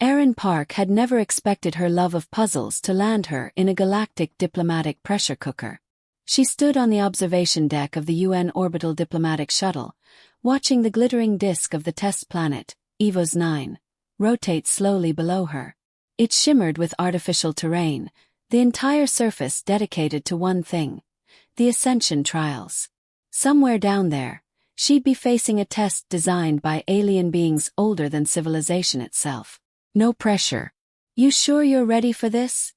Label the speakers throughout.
Speaker 1: Erin Park had never expected her love of puzzles to land her in a galactic diplomatic pressure cooker. She stood on the observation deck of the UN Orbital Diplomatic Shuttle, watching the glittering disk of the test planet, Evos 9, rotate slowly below her. It shimmered with artificial terrain, the entire surface dedicated to one thing: the ascension trials. Somewhere down there, she'd be facing a test designed by alien beings older than civilization itself. No pressure. You sure you're ready for this?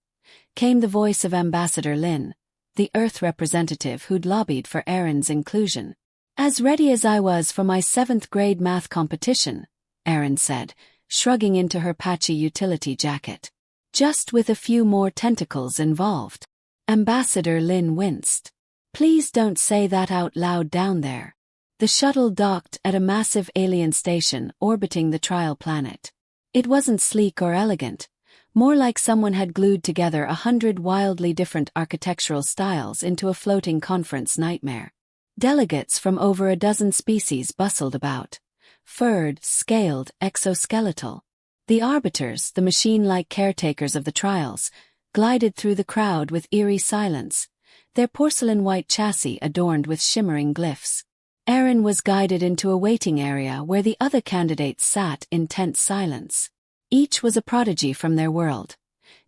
Speaker 1: Came the voice of Ambassador Lin, the Earth representative who'd lobbied for Erin's inclusion. As ready as I was for my 7th grade math competition, Erin said, shrugging into her patchy utility jacket. Just with a few more tentacles involved. Ambassador Lin winced. Please don't say that out loud down there. The shuttle docked at a massive alien station orbiting the trial planet. It wasn't sleek or elegant, more like someone had glued together 100 wildly different architectural styles into a floating conference nightmare. Delegates from over a dozen species bustled about. Furred, scaled, exoskeletal. The arbiters, the machine-like caretakers of the trials, glided through the crowd with eerie silence, their porcelain-white chassis adorned with shimmering glyphs. Erin was guided into a waiting area where the other candidates sat in tense silence. Each was a prodigy from their world.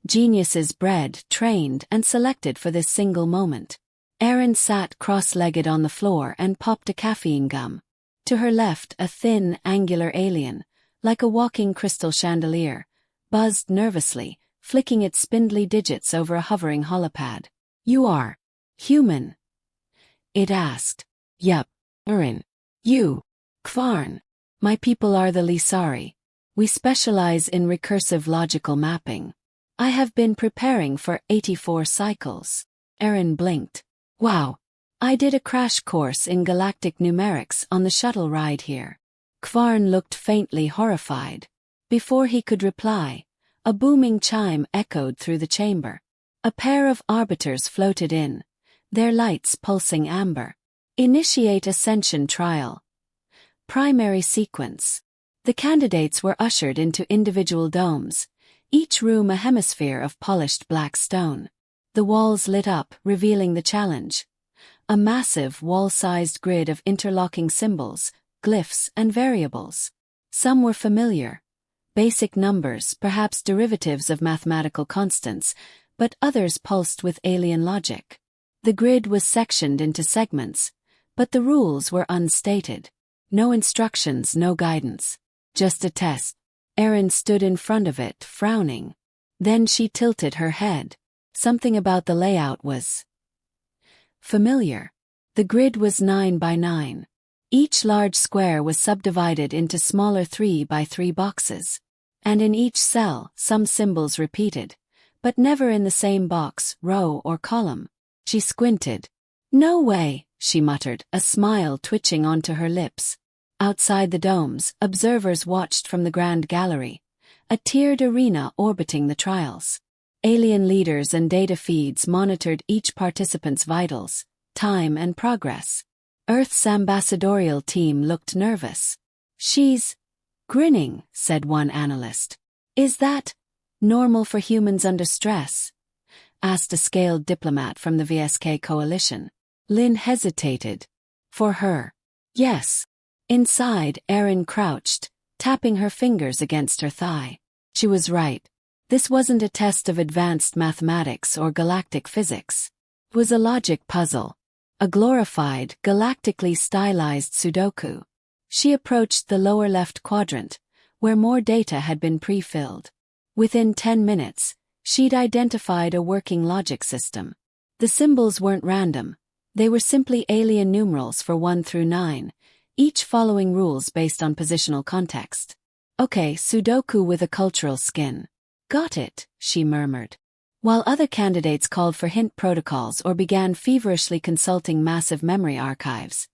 Speaker 1: Geniuses bred, trained, and selected for this single moment. Erin sat cross-legged on the floor and popped a caffeine gum. To her left, a thin, angular alien, like a walking crystal chandelier, buzzed nervously, flicking its spindly digits over a hovering holopad. You are human? It asked. Yup. Erin. You. Kvarn. My people are the Lisari. We specialize in recursive logical mapping. I have been preparing for 84 cycles. Erin blinked. Wow. I did a crash course in galactic numerics on the shuttle ride here. Kvarn looked faintly horrified. Before he could reply, a booming chime echoed through the chamber. A pair of arbiters floated in, their lights pulsing amber. Initiate ascension trial. Primary sequence. The candidates were ushered into individual domes, each room a hemisphere of polished black stone. The walls lit up, revealing the challenge. A massive wall-sized grid of interlocking symbols, glyphs, and variables. Some were familiar. Basic numbers, perhaps derivatives of mathematical constants, but others pulsed with alien logic. The grid was sectioned into segments, but the rules were unstated. No instructions, no guidance. Just a test. Erin stood in front of it, frowning. Then she tilted her head. Something about the layout was familiar. The grid was 9 by 9. Each large square was subdivided into smaller 3 by 3 boxes. And in each cell, some symbols repeated, but never in the same box, row, or column. She squinted. No way, she muttered, a smile twitching onto her lips. Outside the domes, observers watched from the Grand Gallery, a tiered arena orbiting the trials. Alien leaders and data feeds monitored each participant's vitals, time and progress. Earth's ambassadorial team looked nervous. She's grinning, said one analyst. Is that normal for humans under stress? Asked a scaled diplomat from the VSK coalition. Lin hesitated. For her. Yes. Inside, Erin crouched, tapping her fingers against her thigh. She was right. This wasn't a test of advanced mathematics or galactic physics. It was a logic puzzle. A glorified, galactically stylized Sudoku. She approached the lower left quadrant, where more data had been pre-filled. Within 10 minutes, she'd identified a working logic system. The symbols weren't random. They were simply alien numerals for 1 through 9, each following rules based on positional context. Okay, Sudoku with a cultural skin. Got it, she murmured. While other candidates called for hint protocols or began feverishly consulting massive memory archives,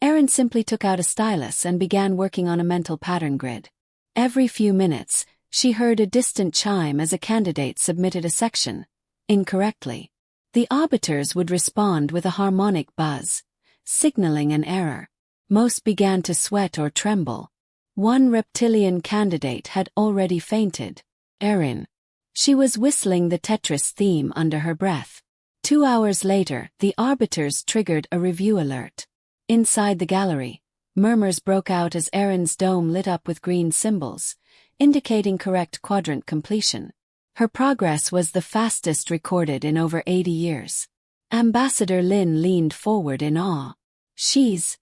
Speaker 1: Erin simply took out a stylus and began working on a mental pattern grid. Every few minutes, she heard a distant chime as a candidate submitted a section incorrectly. The arbiters would respond with a harmonic buzz, signaling an error. Most began to sweat or tremble. One reptilian candidate had already fainted. Erin. She was whistling the Tetris theme under her breath. 2 hours later, the arbiters triggered a review alert. Inside the gallery, murmurs broke out as Erin's dome lit up with green symbols, indicating correct quadrant completion. Her progress was the fastest recorded in over 80 years. Ambassador Lin leaned forward in awe. She's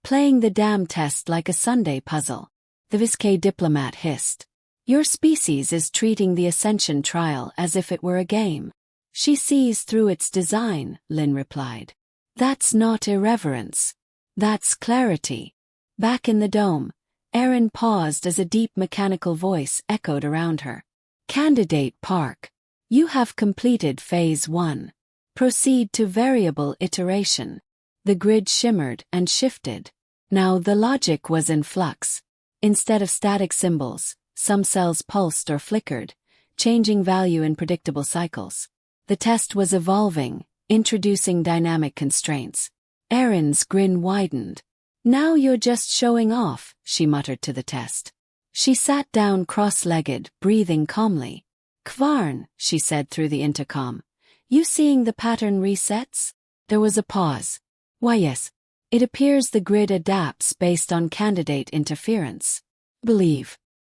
Speaker 1: playing the damn test like a Sunday puzzle. The Vizcay diplomat hissed. Your species is treating the Ascension trial as if it were a game. She sees through its design, Lin replied. That's not irreverence. That's clarity. Back in the dome, Erin paused as a deep mechanical voice echoed around her. Candidate Park. You have completed Phase 1. Proceed to variable iteration. The grid shimmered and shifted. Now the logic was in flux. Instead of static symbols, some cells pulsed or flickered, changing value in predictable cycles. The test was evolving, introducing dynamic constraints. Erin's grin widened. Now you're just showing off, she muttered to the test. She sat down cross-legged, breathing calmly. Kvarn, she said through the intercom. You seeing the pattern resets? There was a pause. Why yes. It appears the grid adapts based on candidate interference.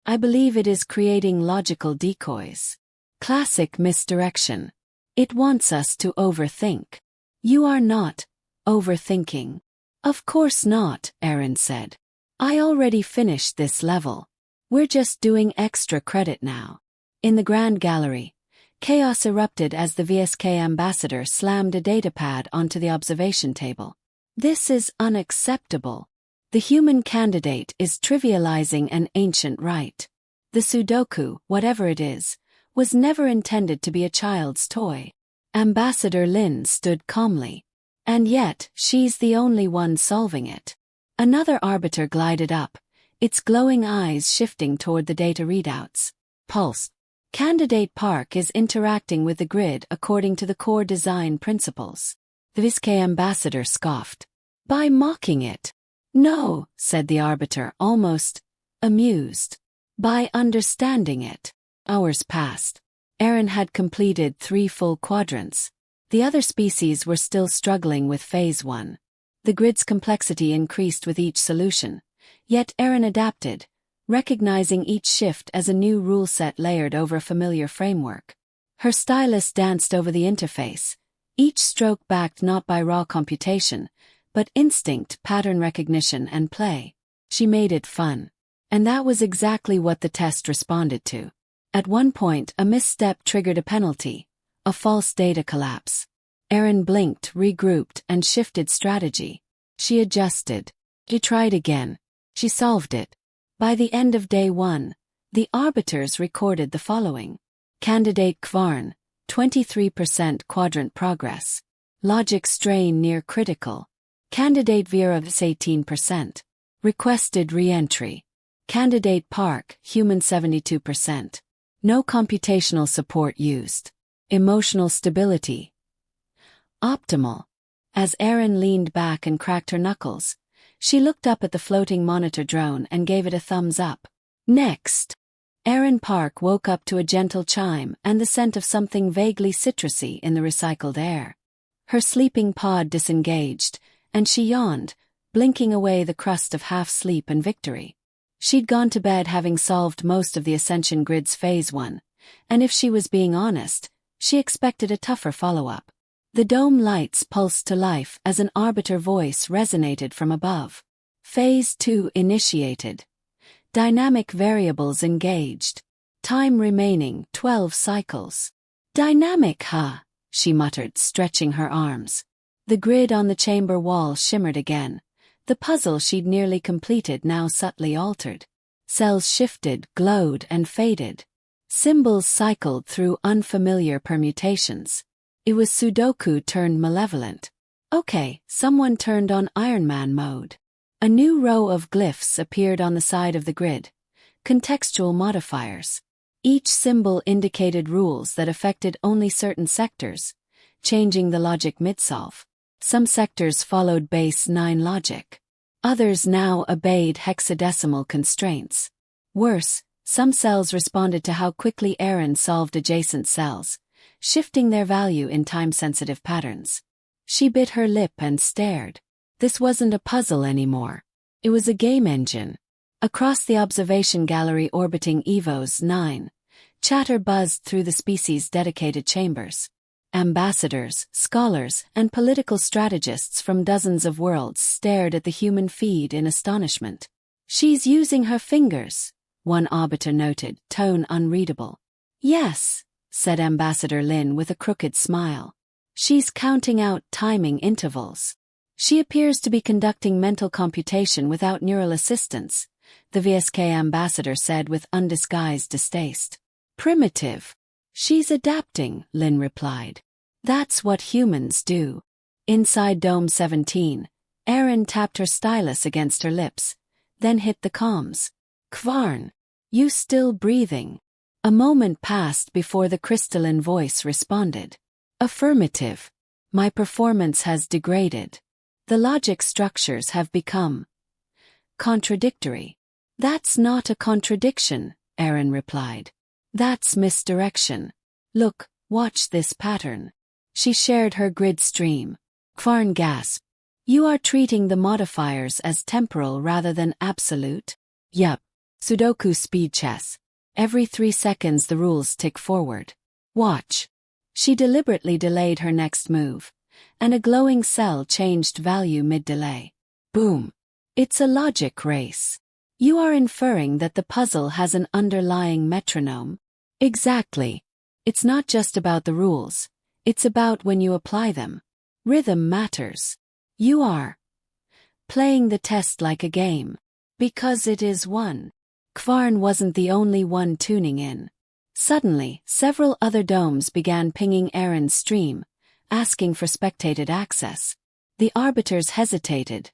Speaker 1: I believe it is creating logical decoys. Classic misdirection. It wants us to overthink. You are not overthinking. Of course not, Erin said. I already finished this level. We're just doing extra credit now. In the Grand Gallery, chaos erupted as the VSK ambassador slammed a datapad onto the observation table. This is unacceptable. The human candidate is trivializing an ancient right. The Sudoku, whatever it is, was never intended to be a child's toy. Ambassador Lin stood calmly. And yet, she's the only one solving it. Another arbiter glided up, its glowing eyes shifting toward the data readouts. Pulse. Candidate Park is interacting with the grid according to the core design principles. The Vizcay ambassador scoffed. By mocking it? No, said the arbiter, almost amused. By understanding it. Hours passed. Erin had completed 3 full quadrants. The other species were still struggling with Phase 1. The grid's complexity increased with each solution. Yet Erin adapted, recognizing each shift as a new rule set layered over a familiar framework. Her stylus danced over the interface, each stroke backed not by raw computation, but instinct, pattern recognition, and play. She made it fun. And that was exactly what the test responded to. At one point, a misstep triggered a penalty, a false data collapse. Erin blinked, regrouped, and shifted strategy. She adjusted. She tried again. She solved it. By the end of day 1, the arbiters recorded the following. Candidate Kvarn, 23% quadrant progress. Logic strain near critical. Candidate Vera 18%. Requested re-entry. Candidate Park, human 72%. No computational support used. Emotional stability. Optimal. As Erin leaned back and cracked her knuckles, she looked up at the floating monitor drone and gave it a thumbs up. Next. Erin Park woke up to a gentle chime and the scent of something vaguely citrusy in the recycled air. Her sleeping pod disengaged, and she yawned, blinking away the crust of half-sleep and victory. She'd gone to bed having solved most of the Ascension Grid's Phase 1, and if she was being honest, she expected a tougher follow-up. The dome lights pulsed to life as an arbiter voice resonated from above. Phase 2 initiated. Dynamic variables engaged. Time remaining 12 cycles. Dynamic, huh? She muttered, stretching her arms. The grid on the chamber wall shimmered again. The puzzle she'd nearly completed now subtly altered. Cells shifted, glowed, and faded. Symbols cycled through unfamiliar permutations. It was Sudoku turned malevolent. Okay, someone turned on Iron Man mode. A new row of glyphs appeared on the side of the grid. Contextual modifiers. Each symbol indicated rules that affected only certain sectors, changing the logic mid-solve. Some sectors followed base 9 logic. Others now obeyed hexadecimal constraints. Worse, Some cells responded to how quickly Erin solved adjacent cells, shifting their value in time-sensitive patterns. She bit her lip and stared. This wasn't a puzzle anymore. It was a game engine. Across the observation gallery orbiting EVOS 9, chatter buzzed through the species-dedicated chambers. Ambassadors, scholars, and political strategists from dozens of worlds stared at the human feed in astonishment. "She's using her fingers," one arbiter noted, tone unreadable. "Yes," said Ambassador Lin with a crooked smile. "She's counting out timing intervals. She appears to be conducting mental computation without neural assistance," the VSK ambassador said with undisguised distaste. "Primitive." "She's adapting," Lin replied. "That's what humans do." Inside Dome 17, Erin tapped her stylus against her lips, then hit the comms. "Kvarn, you still breathing?" A moment passed before the crystalline voice responded. "Affirmative. My performance has degraded. The logic structures have become contradictory." "That's not a contradiction," Erin replied. "That's misdirection. Look, watch this pattern." She shared her grid stream. Kvarn gasped. "You are treating the modifiers as temporal rather than absolute?" "Yup. Sudoku speed chess. Every 3 seconds the rules tick forward. Watch." She deliberately delayed her next move, and a glowing cell changed value mid-delay. Boom. "It's a logic race. You are inferring that the puzzle has an underlying metronome?" "Exactly. It's not just about the rules. It's about when you apply them. Rhythm matters. You are playing the test like a game. Because it is one." Kvarn wasn't the only one tuning in. Suddenly, several other domes began pinging Erin's stream, asking for spectated access. The arbiters hesitated,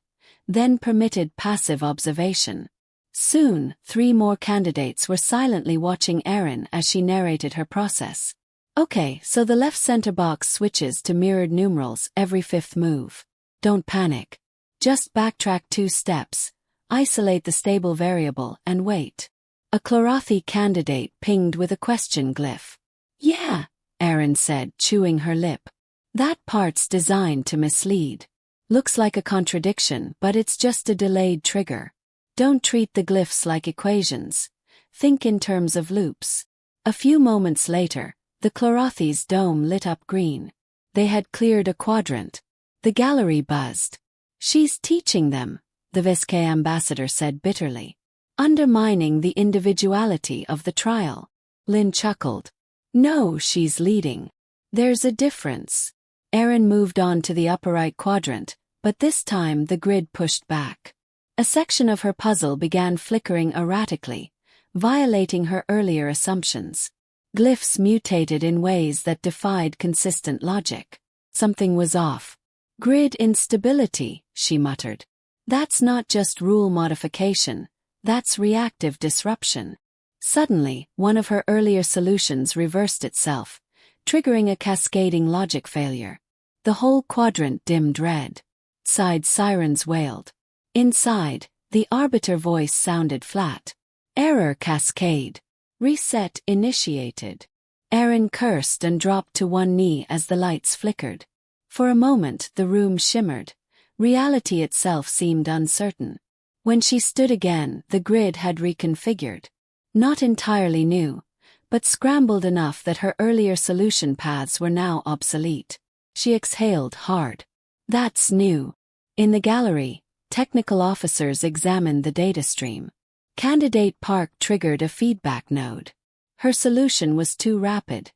Speaker 1: then permitted passive observation. Soon, 3 more candidates were silently watching Erin as she narrated her process. "Okay, so the left center box switches to mirrored numerals every 5th move. Don't panic. Just backtrack 2 steps, isolate the stable variable, and wait." A Chlorothi candidate pinged with a question glyph. "Yeah," Erin said, chewing her lip. "That part's designed to mislead. Looks like a contradiction, but it's just a delayed trigger. Don't treat the glyphs like equations. Think in terms of loops." A few moments later, the Chlorothi's dome lit up green. They had cleared a quadrant. The gallery buzzed. "She's teaching them," the VSK ambassador said bitterly. "Undermining the individuality of the trial." Lin chuckled. "No, she's leading. There's a difference." Erin moved on to the upper right quadrant, but this time the grid pushed back. A section of her puzzle began flickering erratically, violating her earlier assumptions. Glyphs mutated in ways that defied consistent logic. Something was off. "Grid instability," she muttered. "That's not just rule modification, that's reactive disruption." Suddenly, one of her earlier solutions reversed itself, triggering a cascading logic failure. The whole quadrant dimmed red. Outside, sirens wailed. Inside, the arbiter voice sounded flat. "Error cascade. Reset initiated." Erin cursed and dropped to one knee as the lights flickered. For a moment the room shimmered. Reality itself seemed uncertain. When she stood again, the grid had reconfigured. Not entirely new, but scrambled enough that her earlier solution paths were now obsolete. She exhaled hard. "That's new." In the gallery, technical officers examined the data stream. Candidate Park triggered a feedback node. Her solution was too rapid.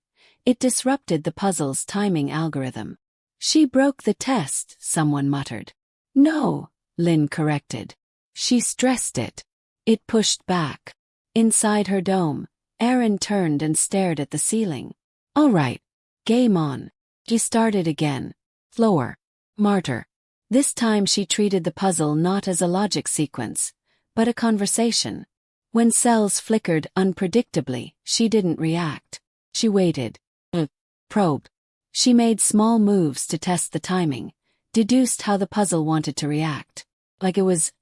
Speaker 1: It disrupted the puzzle's timing algorithm. "She broke the test," someone muttered. "No," Lin corrected. "She stressed it." It pushed back. Inside her dome, Erin turned and stared at the ceiling. "All right. Game on." She started again. Slower. Smarter. This time she treated the puzzle not as a logic sequence, but a conversation. When cells flickered unpredictably, she didn't react. She waited. Probed. She made small moves to test the timing, deduced how the puzzle wanted to react. Like it was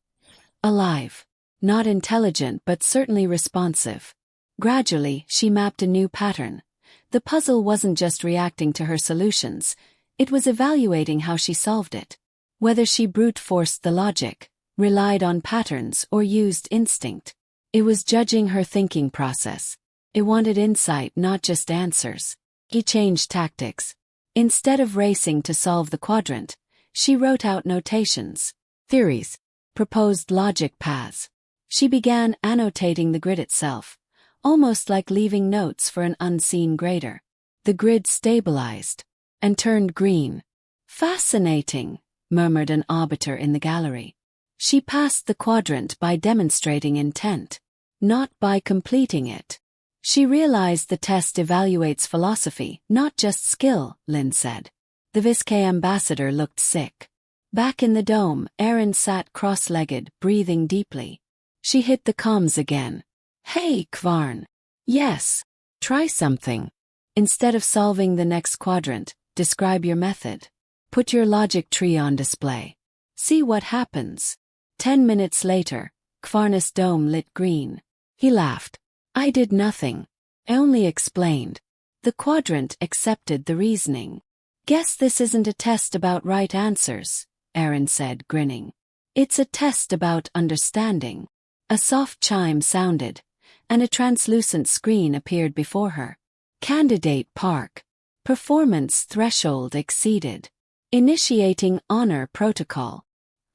Speaker 1: alive. Not intelligent but certainly responsive. Gradually, she mapped a new pattern. The puzzle wasn't just reacting to her solutions, it was evaluating how she solved it. Whether she brute-forced the logic, relied on patterns, or used instinct. It was judging her thinking process. It wanted insight, not just answers. She changed tactics. Instead of racing to solve the quadrant, she wrote out notations, theories, proposed logic paths. She began annotating the grid itself, almost like leaving notes for an unseen grader. The grid stabilized and turned green. "Fascinating," murmured an arbiter in the gallery. She passed the quadrant by demonstrating intent, not by completing it. She realized the test evaluates philosophy, not just skill, Lynn said. The Viscay ambassador looked sick. Back in the dome, Erin sat cross-legged, breathing deeply. She hit the comms again. "Hey, Kvarn. Yes. Try something. Instead of solving the next quadrant, describe your method. Put your logic tree on display. See what happens." 10 minutes later, Kvarn's dome lit green. He laughed. "I did nothing. I only explained." The quadrant accepted the reasoning. "Guess this isn't a test about right answers," Erin said, grinning. "It's a test about understanding." A soft chime sounded, and a translucent screen appeared before her. Candidate Park. Performance threshold exceeded. Initiating honor protocol.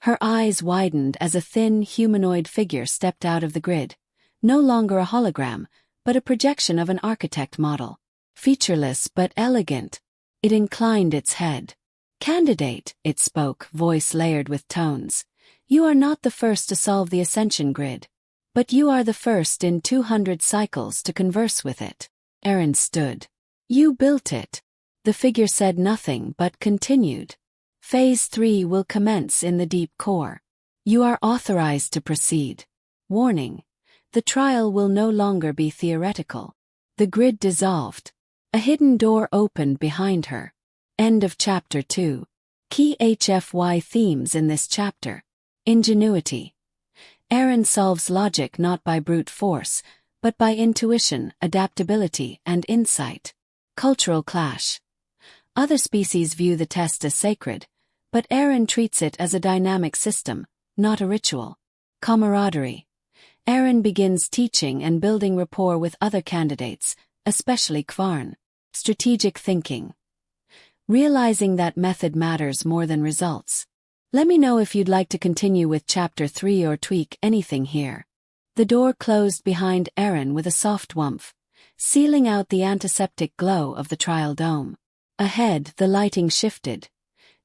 Speaker 1: Her eyes widened as a thin humanoid figure stepped out of the grid, no longer a hologram, but a projection of an architect model. Featureless but elegant. It inclined its head. "Candidate," it spoke, voice layered with tones. "You are not the first to solve the ascension grid. But you are the first in 200 cycles to converse with it." Erin stood. "You built it." The figure said nothing but continued. "Phase 3 will commence in the deep core. You are authorized to proceed. Warning. The trial will no longer be theoretical." The grid dissolved. A hidden door opened behind her. End of Chapter 2. Key HFY themes in this chapter. Ingenuity. Erin solves logic not by brute force, but by intuition, adaptability, and insight. Cultural clash. Other species view the test as sacred, but Erin treats it as a dynamic system, not a ritual. Camaraderie. Erin begins teaching and building rapport with other candidates, especially Kvarn. Strategic thinking. Realizing that method matters more than results. Let me know if you'd like to continue with Chapter 3 or tweak anything here. The door closed behind Erin with a soft whumph, sealing out the antiseptic glow of the trial dome. Ahead, the lighting shifted.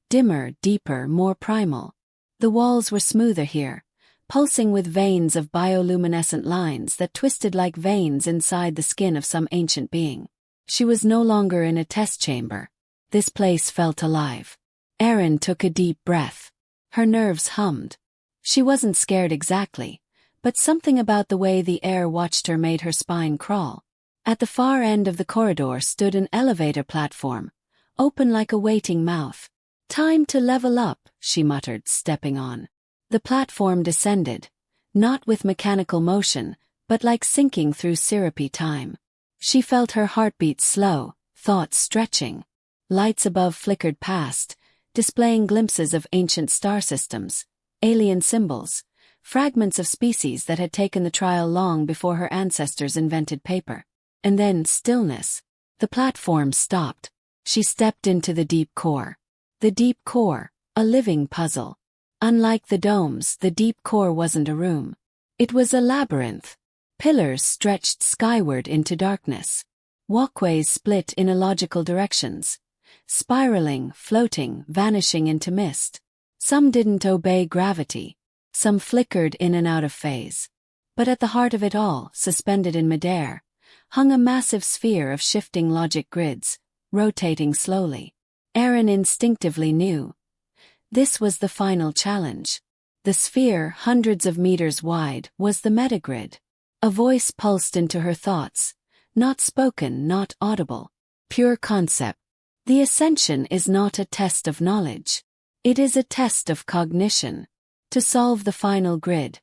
Speaker 1: Dimmer, deeper, more primal. The walls were smoother here, pulsing with veins of bioluminescent lines that twisted like veins inside the skin of some ancient being. She was no longer in a test chamber. This place felt alive. Erin took a deep breath. Her nerves hummed. She wasn't scared exactly, but something about the way the air watched her made her spine crawl. At the far end of the corridor stood an elevator platform, open like a waiting mouth. "Time to level up," she muttered, stepping on. The platform descended, not with mechanical motion, but like sinking through syrupy time. She felt her heartbeat slow, thoughts stretching. Lights above flickered past, displaying glimpses of ancient star systems, alien symbols, fragments of species that had taken the trial long before her ancestors invented paper. And then stillness. The platform stopped. She stepped into the deep core. The deep core, a living puzzle. Unlike the domes, the deep core wasn't a room. It was a labyrinth. Pillars stretched skyward into darkness. Walkways split in illogical directions, spiraling, floating, vanishing into mist. Some didn't obey gravity. Some flickered in and out of phase. But at the heart of it all, suspended in midair, hung a massive sphere of shifting logic grids, rotating slowly. Erin instinctively knew. This was the final challenge. The sphere, hundreds of meters wide, was the metagrid. A voice pulsed into her thoughts. Not spoken, not audible. Pure concept. The ascension is not a test of knowledge. It is a test of cognition. To solve the final grid,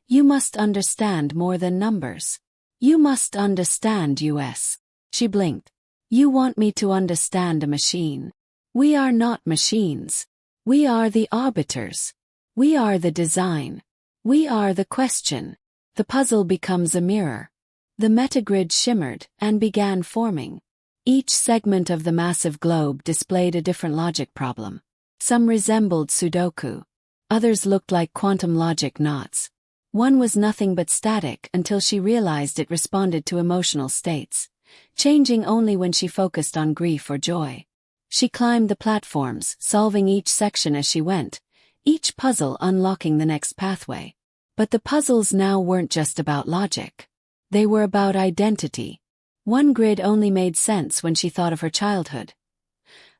Speaker 1: you must understand more than numbers. You must understand us. She blinked. You want me to understand a machine. We are not machines. We are the arbiters. We are the design. We are the question. The puzzle becomes a mirror. The metagrid shimmered and began forming. Each segment of the massive globe displayed a different logic problem. Some resembled Sudoku. Others looked like quantum logic knots. One was nothing but static until she realized it responded to emotional states, changing only when she focused on grief or joy. She climbed the platforms, solving each section as she went, each puzzle unlocking the next pathway. But the puzzles now weren't just about logic. They were about identity. One grid only made sense when she thought of her childhood.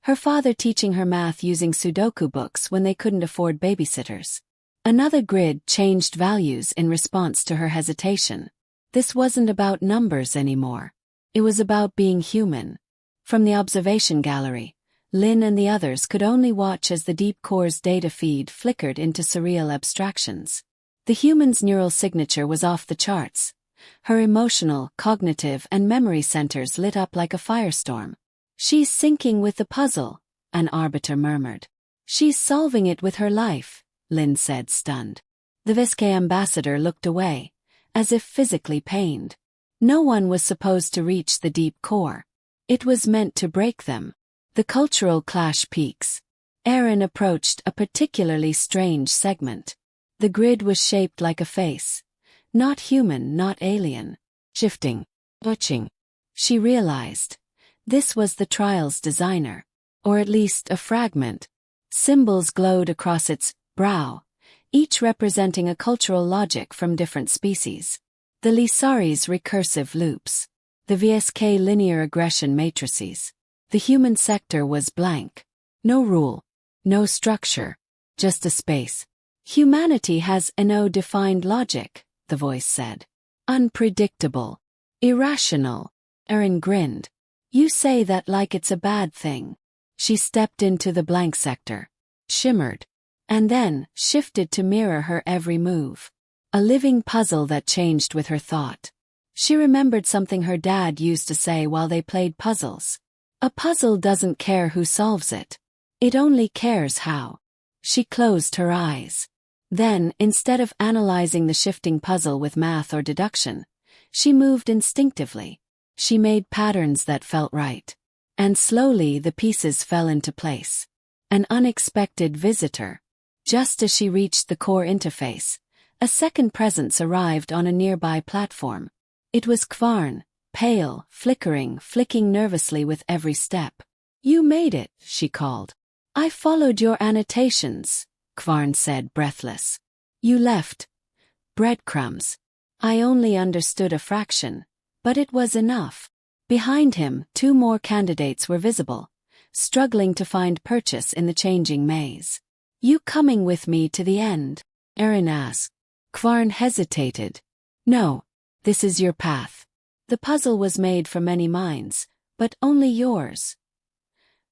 Speaker 1: Her father teaching her math using Sudoku books when they couldn't afford babysitters. Another grid changed values in response to her hesitation. This wasn't about numbers anymore. It was about being human. From the observation gallery, Lynn and the others could only watch as the deep core's data feed flickered into surreal abstractions. The human's neural signature was off the charts. Her emotional, cognitive, and memory centers lit up like a firestorm. She's syncing with the puzzle, an arbiter murmured. She's solving it with her life, Lynn said, stunned. The Viscay ambassador looked away, as if physically pained. No one was supposed to reach the deep core. It was meant to break them. The cultural clash peaks. Aaron approached a particularly strange segment. The grid was shaped like a face. Not human, not alien. Shifting. Touching. She realized. This was the trial's designer. Or at least a fragment. Symbols glowed across its brow, each representing a cultural logic from different species. The Lisari's recursive loops. The VSK linear aggression matrices. The human sector was blank. No rule. No structure. Just a space. Humanity has no defined logic, the voice said. Unpredictable. Irrational. Aaron grinned. You say that like it's a bad thing. She stepped into the blank sector. Shimmered. And then shifted to mirror her every move. A living puzzle that changed with her thought. She remembered something her dad used to say while they played puzzles. A puzzle doesn't care who solves it. It only cares how. She closed her eyes. Then, instead of analyzing the shifting puzzle with math or deduction, she moved instinctively. She made patterns that felt right. And slowly the pieces fell into place. An unexpected visitor. Just as she reached the core interface, a second presence arrived on a nearby platform. It was Kvarn, pale, flickering, flicking nervously with every step. You made it, she called. I followed your annotations, Kvarn said, breathless. You left breadcrumbs. I only understood a fraction, but it was enough. Behind him, 2 more candidates were visible, struggling to find purchase in the changing maze. You coming with me to the end? Aaron asked. Kvarn hesitated. No, this is your path. The puzzle was made for many minds, but only yours.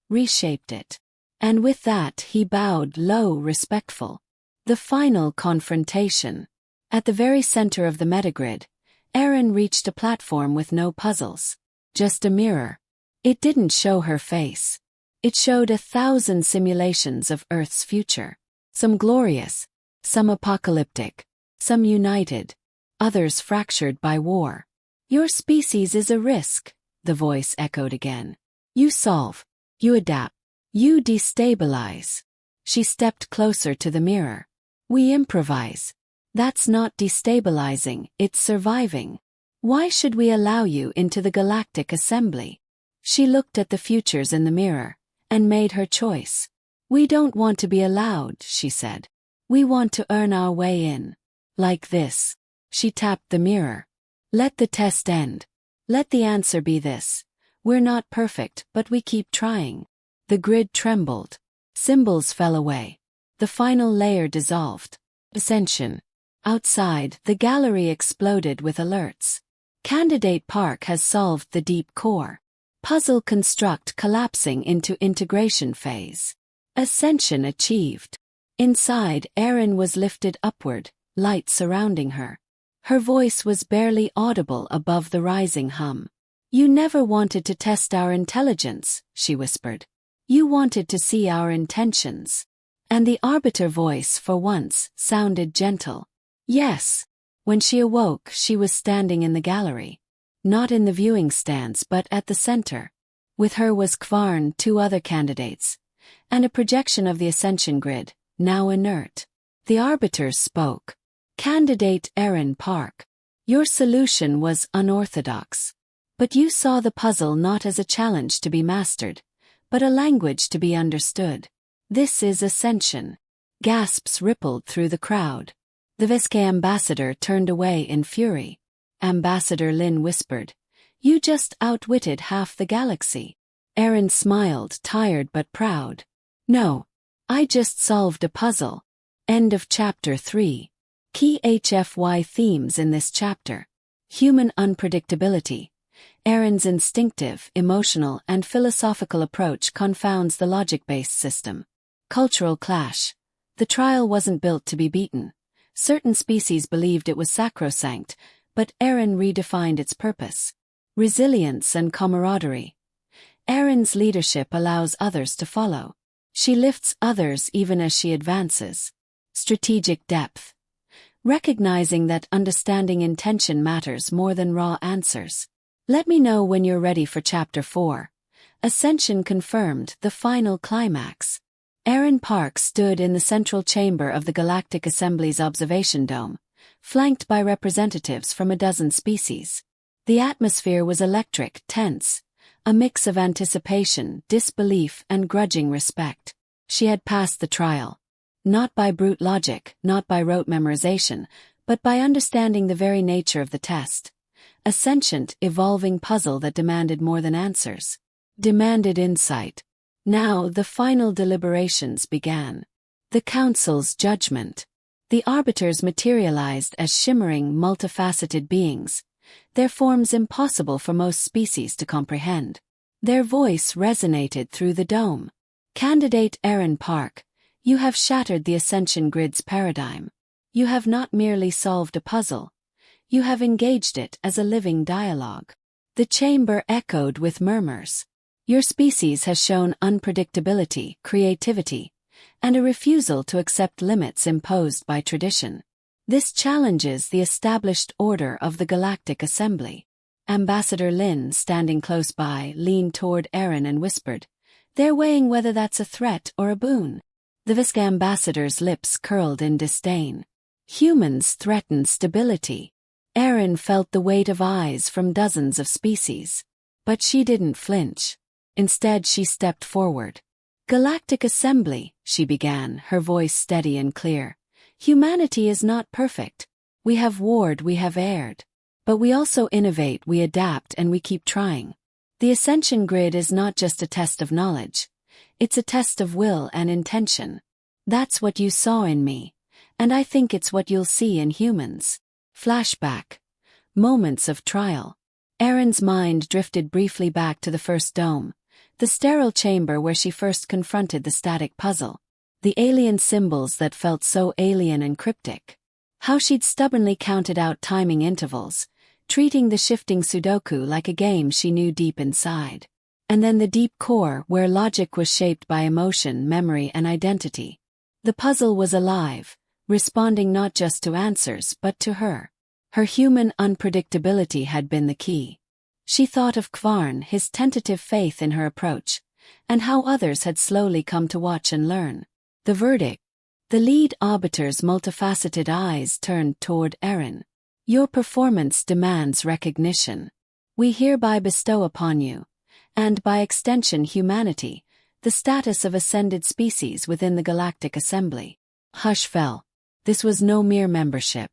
Speaker 1: Reshaped it. And with that he bowed low, respectful. The final confrontation. At the very center of the metagrid, Aaron reached a platform with no puzzles. Just a mirror. It didn't show her face. It showed 1,000 simulations of Earth's future. Some glorious, some apocalyptic, some united, others fractured by war. Your species is a risk, the voice echoed again. You solve. You adapt. You destabilize. She stepped closer to the mirror. We improvise. That's not destabilizing, it's surviving. Why should we allow you into the Galactic Assembly? She looked at the futures in the mirror, and made her choice. We don't want to be allowed, she said. We want to earn our way in. Like this. She tapped the mirror. Let the test end. Let the answer be this. We're not perfect, but we keep trying. The grid trembled. Symbols fell away. The final layer dissolved. Ascension. Outside, the gallery exploded with alerts. Candidate Park has solved the deep core. Puzzle construct collapsing into integration phase. Ascension achieved. Inside, Erin was lifted upward, light surrounding her. Her voice was barely audible above the rising hum. "You never wanted to test our intelligence," she whispered. "You wanted to see our intentions." And the arbiter voice, for once, sounded gentle. "Yes." When she awoke, she was standing in the gallery. Not in the viewing stance but at the center. With her was Kvarn, two other candidates, and a projection of the ascension grid, now inert. The arbiters spoke. "Candidate Erin Park, your solution was unorthodox. But you saw the puzzle not as a challenge to be mastered, but a language to be understood. This is ascension." Gasps rippled through the crowd. The Viskay ambassador turned away in fury. Ambassador Lin whispered, "You just outwitted half the galaxy." Erin smiled, tired but proud. "No. I just solved a puzzle." End of Chapter 3. Key HFY themes in this chapter. Human unpredictability. Erin's instinctive, emotional, and philosophical approach confounds the logic-based system. Cultural clash. The trial wasn't built to be beaten. Certain species believed it was sacrosanct, but Erin redefined its purpose. Resilience and camaraderie. Erin's leadership allows others to follow. She lifts others even as she advances. Strategic depth. Recognizing that understanding intention matters more than raw answers. Let me know when you're ready for Chapter 4. Ascension confirmed, the final climax. Erin Park stood in the central chamber of the Galactic Assembly's observation dome, flanked by representatives from a dozen species. The atmosphere was electric, tense, a mix of anticipation, disbelief, and grudging respect. She had passed the trial. Not by brute logic, not by rote memorization, but by understanding the very nature of the test. A sentient, evolving puzzle that demanded more than answers. Demanded insight. Now the final deliberations began. The Council's judgment. The arbiters materialized as shimmering, multifaceted beings, their forms impossible for most species to comprehend. Their voice resonated through the dome. Candidate Erin Park, you have shattered the ascension grid's paradigm. You have not merely solved a puzzle. You have engaged it as a living dialogue. The chamber echoed with murmurs. Your species has shown unpredictability, creativity, and a refusal to accept limits imposed by tradition. This challenges the established order of the Galactic Assembly. Ambassador Lin, standing close by, leaned toward Erin and whispered, "They're weighing whether that's a threat or a boon." The Viskay ambassador's lips curled in disdain. Humans threaten stability. Erin felt the weight of eyes from dozens of species. But she didn't flinch. Instead, she stepped forward. "Galactic Assembly," she began, her voice steady and clear. "Humanity is not perfect. We have warred, we have erred. But we also innovate, we adapt, and we keep trying. The Ascension Grid is not just a test of knowledge. It's a test of will and intention. That's what you saw in me, and I think it's what you'll see in humans." Flashback. Moments of trial. Erin's mind drifted briefly back to the first dome, the sterile chamber where she first confronted the static puzzle. The alien symbols that felt so alien and cryptic. How she'd stubbornly counted out timing intervals, treating the shifting Sudoku like a game she knew deep inside. And then the deep core, where logic was shaped by emotion, memory, and identity. The puzzle was alive, responding not just to answers but to her. Her human unpredictability had been the key. She thought of Kvarn, his tentative faith in her approach, and how others had slowly come to watch and learn. The verdict. The lead arbiter's multifaceted eyes turned toward Erin. "Your performance demands recognition. We hereby bestow upon you, and by extension humanity, the status of ascended species within the Galactic Assembly." Hush fell. This was no mere membership.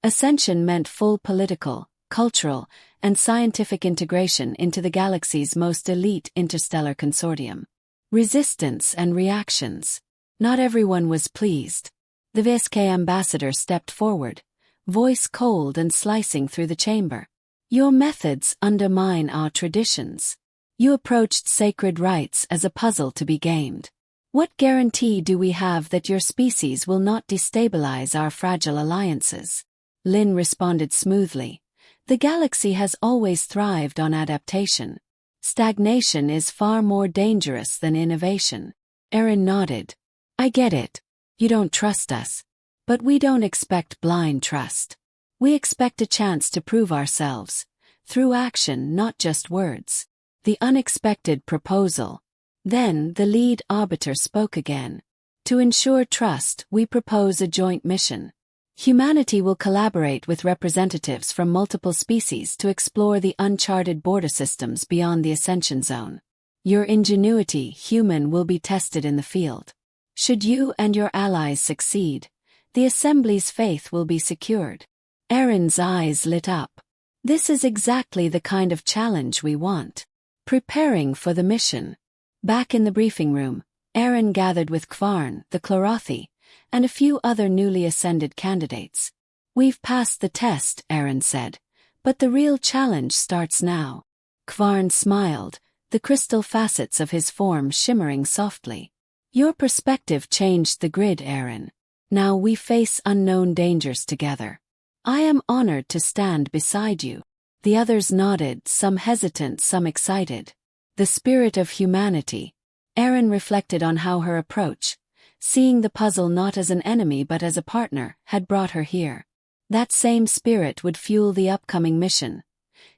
Speaker 1: Ascension meant full political, cultural, and scientific integration into the galaxy's most elite interstellar consortium. Resistance and reactions. Not everyone was pleased. The Viskay ambassador stepped forward, voice cold and slicing through the chamber. "Your methods undermine our traditions. You approached sacred rites as a puzzle to be gamed. What guarantee do we have that your species will not destabilize our fragile alliances?" Lynn responded smoothly. The galaxy has always thrived on adaptation. Stagnation is far more dangerous than innovation. Erin nodded. I get it. You don't trust us. But we don't expect blind trust. We expect a chance to prove ourselves. Through action, not just words. The unexpected proposal. Then the lead arbiter spoke again. To ensure trust, we propose a joint mission. Humanity will collaborate with representatives from multiple species to explore the uncharted border systems beyond the Ascension Zone. Your ingenuity, human, will be tested in the field. Should you and your allies succeed, the Assembly's faith will be secured. Erin's eyes lit up. This is exactly the kind of challenge we want. Preparing for the mission. Back in the briefing room, Erin gathered with Kvarn, the Chlorothi, and a few other newly ascended candidates. We've passed the test, Erin said, but the real challenge starts now. Kvarn smiled, the crystal facets of his form shimmering softly. Your perspective changed the grid, Erin. Now we face unknown dangers together. I am honored to stand beside you. The others nodded, some hesitant, some excited. The spirit of humanity. Erin reflected on how her approach, seeing the puzzle not as an enemy but as a partner, had brought her here. That same spirit would fuel the upcoming mission.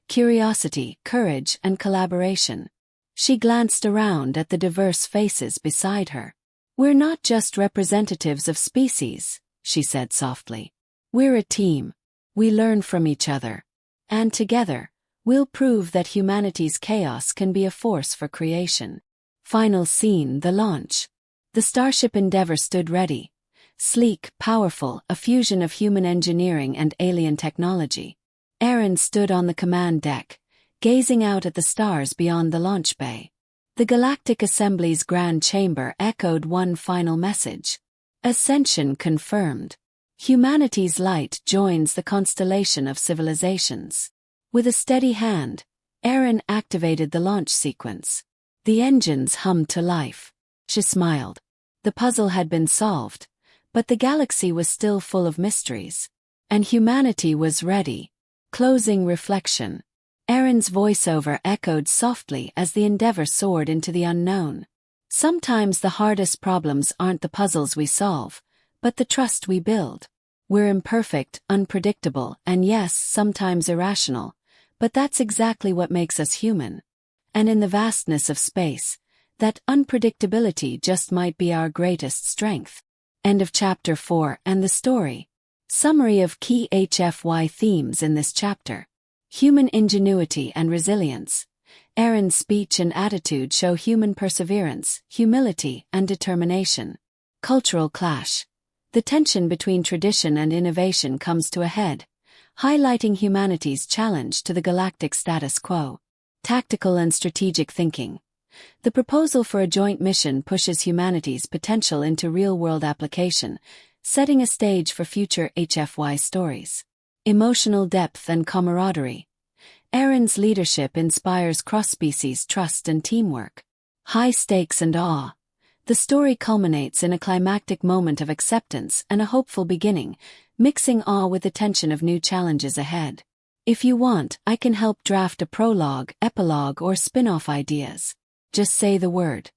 Speaker 1: Curiosity, courage, and collaboration. She glanced around at the diverse faces beside her. We're not just representatives of species, she said softly. We're a team. We learn from each other. And together, we'll prove that humanity's chaos can be a force for creation. Final scene, the launch. The Starship Endeavour stood ready. Sleek, powerful, a fusion of human engineering and alien technology. Erin stood on the command deck, gazing out at the stars beyond the launch bay. The Galactic Assembly's grand chamber echoed one final message. Ascension confirmed. Humanity's light joins the constellation of civilizations. With a steady hand, Erin activated the launch sequence. The engines hummed to life. She smiled. The puzzle had been solved, but the galaxy was still full of mysteries. And humanity was ready. Closing reflection. Erin's voiceover echoed softly as the Endeavour soared into the unknown. Sometimes the hardest problems aren't the puzzles we solve, but the trust we build. We're imperfect, unpredictable, and yes, sometimes irrational, but that's exactly what makes us human. And in the vastness of space, that unpredictability just might be our greatest strength. End of Chapter 4 and the story. Summary of key HFY themes in this chapter. Human ingenuity and resilience. Erin's speech and attitude show human perseverance, humility, and determination. Cultural clash. The tension between tradition and innovation comes to a head, highlighting humanity's challenge to the galactic status quo. Tactical and strategic thinking. The proposal for a joint mission pushes humanity's potential into real-world application, setting a stage for future HFY stories. Emotional depth and camaraderie. Erin's leadership inspires cross-species trust and teamwork. High stakes and awe. The story culminates in a climactic moment of acceptance and a hopeful beginning, mixing awe with the tension of new challenges ahead. If you want, I can help draft a prologue, epilogue, or spin-off ideas. Just say the word.